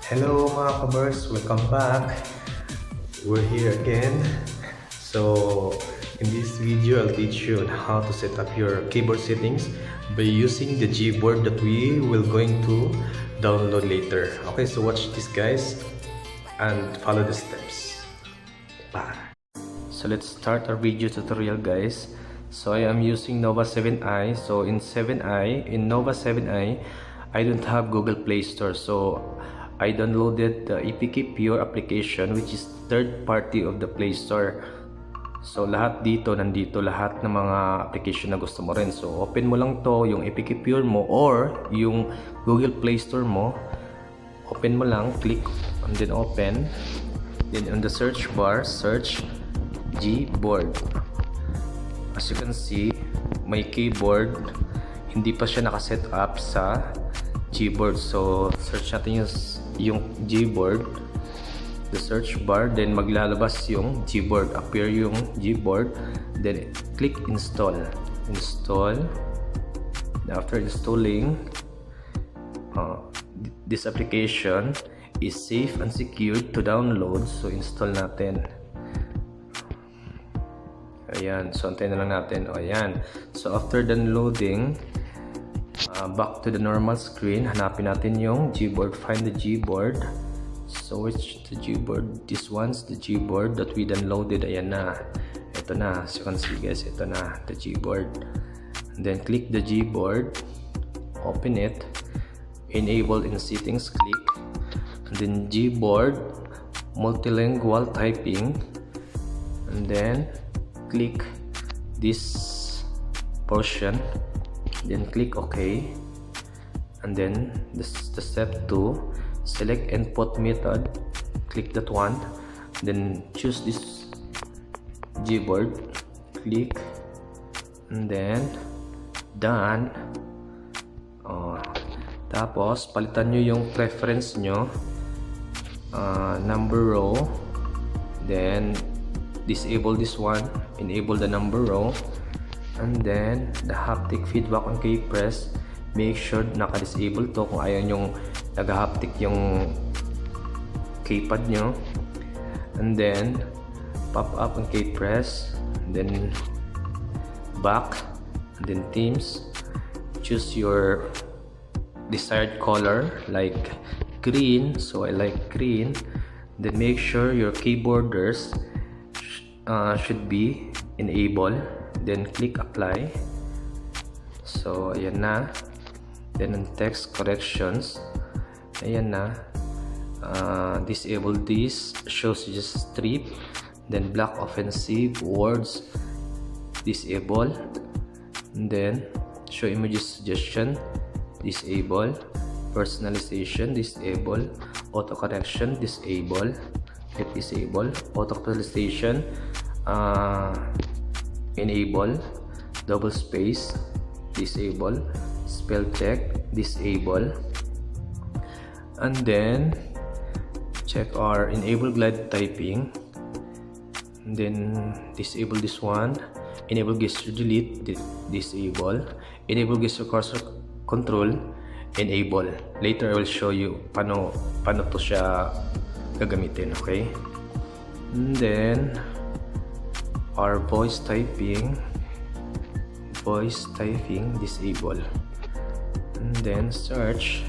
Hello mga kabers, welcome back. We're here again. So in this video, I'll teach you on how to set up your keyboard settings by using the Gboard that we will going to download later. Okay, so watch this guys and follow the steps. Bye. So let's start our video tutorial guys. So I am using Nova 7i. So in Nova 7i, I don't have Google Play Store. So I downloaded the APK Pure application, which is third party of the Play Store. So lahat dito, nandito lahat ng mga application na gusto mo rin. So open mo lang to, yung APK Pure mo or yung Google Play Store mo. Open mo lang, click and then open. Then on the search bar, search Gboard. As you can see, my keyboard hindi pa siya nakaset up sa Gboard. So search natin yung Gboard, the search bar, then maglalabas yung Gboard, appear yung Gboard, then click install. After installing, this application is safe and secured to download. So install natin. Ayan, so antayin na lang natin. Ayan, so after downloading, back to the normal screen, hanapin natin yung Gboard. Find the Gboard. So which the Gboard? This one's the Gboard that we downloaded. Ayan na, ito na. So you can see guys, ito na the Gboard. And then click the Gboard, open it, enable in settings, click, and then Gboard multilingual typing, and then click this portion, then click OK, and then the step 2, select input method, click that one, then choose this Gboard, click, and then done. Tapos palitan nyo yung preference nyo, number row, then disable this one, enable the number row, and then the haptic feedback on key press, make sure naka-disable to kung ayaw nyong nag-haptic yung keypad nyo, and then pop up on key press, then back, and then themes, choose your desired color like green. So I like green. Then make sure your keyboarders should be enable, then click apply. So ayan na. Then on text corrections, ayan na, disable this, shows just strip, then block offensive words, disable, and then show images suggestion, disable, personalization, disable, auto correction, disable, auto personalization, enable, double space, disable, spell check, disable, and then check our enable glide typing, and then disable this one, enable gesture delete, disable, enable gesture cursor control, enable. Later I will show you paano to siya gagamitin, okay? And then our voice typing, disable, and then search,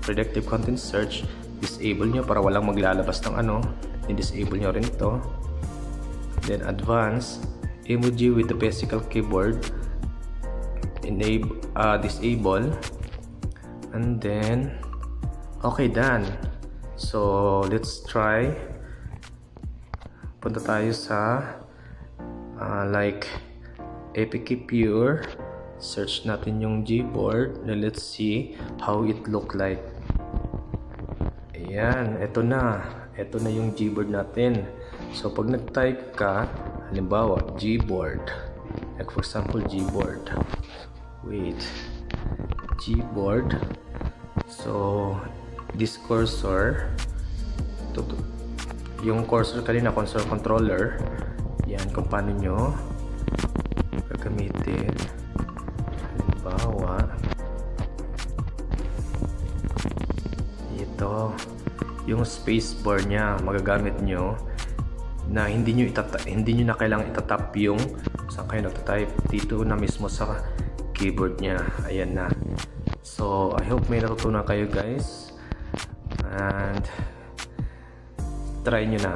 predictive content search, disable nyo para walang maglalabas ng ano, i-disable nyo rin to. Then advanced emoji with the physical keyboard, disable, and then okay, done. So let's try. Punta tayo sa like APK Pure, search natin yung Gboard, and let's see how it look like. Ayan, ito na yung Gboard natin. So pag nag-type ka, halimbawa Gboard, like for example Gboard, Gboard, so this cursor, yung cursor kanina, cursor controller, yan kung paano nyo gagamitin. Halimbawa ito, yung space bar niya magagamit nyo na hindi nyo na kailangan itatap yung saan kayo nagtatype, dito na mismo sa keyboard niya. Ayan na. So I hope may natutunan kayo guys, and try nyo na.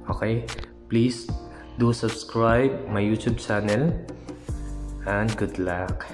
Okay, please do subscribe my YouTube channel, and good luck.